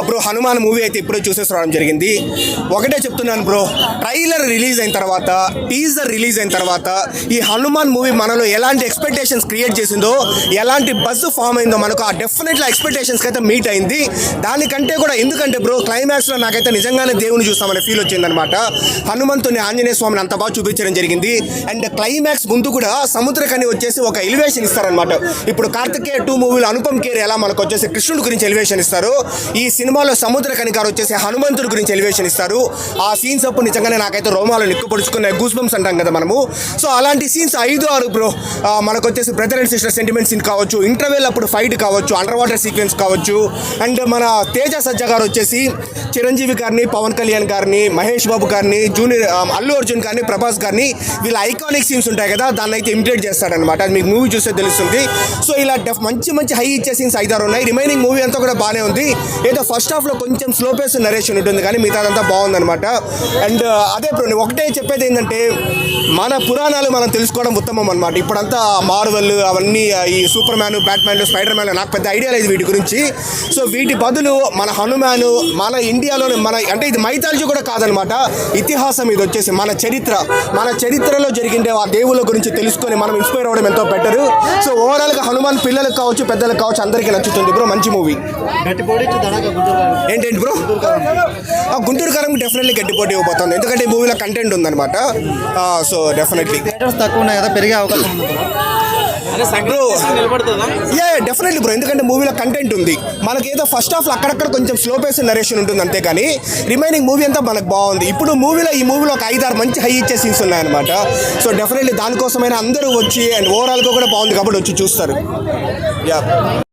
Bro Hanuman movie అయితే ఇప్పుడే చూసేసి రావడం జరిగింది. ఒకటే చెప్తున్నాను బ్రో, ట్రైలర్ రిలీజ్ అయిన తర్వాత, టీజర్ రిలీజ్ అయిన తర్వాత ఈ హనుమాన్ మూవీ మనలో ఎలాంటి ఎక్స్పెక్టేషన్స్ క్రియేట్ చేసిందో, ఎలాంటి బజ్ ఫామ్ అయిందో మనకు ఆ డెఫినెట్లీ ఎక్స్పెక్టేషన్స్కి అయితే మీట్ అయింది. దానికంటే కూడా ఎందుకంటే బ్రో క్లైమాక్స్లో నాకైతే నిజంగానే దేవుని చూస్తామనే ఫీల్ వచ్చిందనమాట. హనుమంతుని ఆంజనేయ స్వామిని అంత బాగా చూపించడం జరిగింది. అండ్ క్లైమాక్స్ ముందు కూడా సముద్రకని వచ్చేసి ఒక ఎలివేషన్ ఇస్తారనమాట. ఇప్పుడు కార్తికేయ 2 మూవీలో అనుపమ్ ఖేర్ ఎలా మనకు వచ్చేసి కృష్ణుడి గురించి ఎలివేషన్ ఇస్తారు, ఈ సినిమాలో సముద్రకని గారు వచ్చేసి హనుమంతుడి గురించి ఎలివేషన్ ఇస్తారు. ఆ సీన్స్ అప్పుడు నిజంగానే నాకైతే రోమాలు నిక్కుపొడుచుకున్నాయి, గూస్ బంప్స్ అంటాం కదా మనము. సో అలాంటి సీన్స్ 5-6 బ్రో మనకు వచ్చేసి brother and sister sentiment scene కావచ్చు, ఇంటర్వెల్ అప్పుడు ఫైట్ కావచ్చు, అండర్ వాటర్ సీక్వెన్స్ కావచ్చు. అండ్ మన తేజ సజ్జా గారు వచ్చేసి చిరంజీవి గారిని, పవన్ కళ్యాణ్ గారిని, మహేష్ బాబు గారిని, జూనియర్ అల్లు అర్జున్ గారిని, ప్రభాస్ గారిని, వీళ్ళ ఐకానిక్ సీన్స్ ఉంటాయి కదా, దాన్ని అయితే ఇమిటేట్ చేస్తాడనమాట. అది మీకు మూవీ చూస్తే తెలుస్తుంది. సో ఇలా మంచి మంచి హై ఇచ్చే సీన్స్ 5-6 ఉన్నాయి. రిమైనింగ్ మూవీ అంతా కూడా బాగానే ఉంది. ఏదో ఫస్ట్ హాఫ్లో కొంచెం స్లో పేస్ నరేషన్ ఉంటుంది, కానీ మిగతాదంతా బాగుందనమాట. అండ్ అదే బ్రో ఒకటే చెప్పేది ఏంటంటే, మన పురాణాలు మనం తెలుసుకోవడం ఉత్తమం అనమాట. ఇప్పుడంతా మార్వెల్ అవన్నీ, ఈ super man, bat man, spider man, నాకు పెద్ద ఐడియా లేదు వీటి గురించి. సో వీటి బదులు మన హనుమాను, మన ఇండియాలోని అంటే ఇది మైథాలజీ కూడా కాదనమాట, ఇతిహాసం. ఇది వచ్చేసి మన చరిత్రలో జరిగిండే ఆ దేవుళ్ళ గురించి తెలుసుకొని మనం ఇన్స్పైర్ అవ్వడం ఎంతో బెటరు. సో ఓవరాల్గా హనుమాన్ పిల్లలకు కావచ్చు, పెద్దలకు కావచ్చు, అందరికీ నచ్చుతుంది బ్రో. మంచి మూవీ. ఏంటంటి బ్రో? గుంటూరు కారం డెఫినెట్లీ గట్టి పోటీ ఇవ్వబోతుంది, ఎందుకంటే ఈ మూవీలో కంటెంట్ ఉందన్నమాట. సో డెఫినెట్లీ తక్కువ ఉన్నాయి కదా, పెరిగే అవకాశం ఉంది బ్రో. డెఫినెట్లీ బ్రో, ఎందుకంటే మూవీలో కంటెంట్ ఉంది. మనకేదో ఫస్ట్ హాఫ్లో అక్కడక్కడ కొంచెం స్లో పేస్ నరేషన్ ఉంటుంది అంతేగాని రిమైనింగ్ మూవీ అంతా మనకు బాగుంది. ఇప్పుడు ఈ మూవీలో ఒక 5-6 మంచి హై ఇచ్చే సీన్స్ ఉన్నాయన్నమాట. సో డెఫినెట్లీ దానికోసమైనా అందరూ వచ్చి, అండ్ ఓవరాల్గా కూడా బాగుంది కాబట్టి వచ్చి చూస్తారు.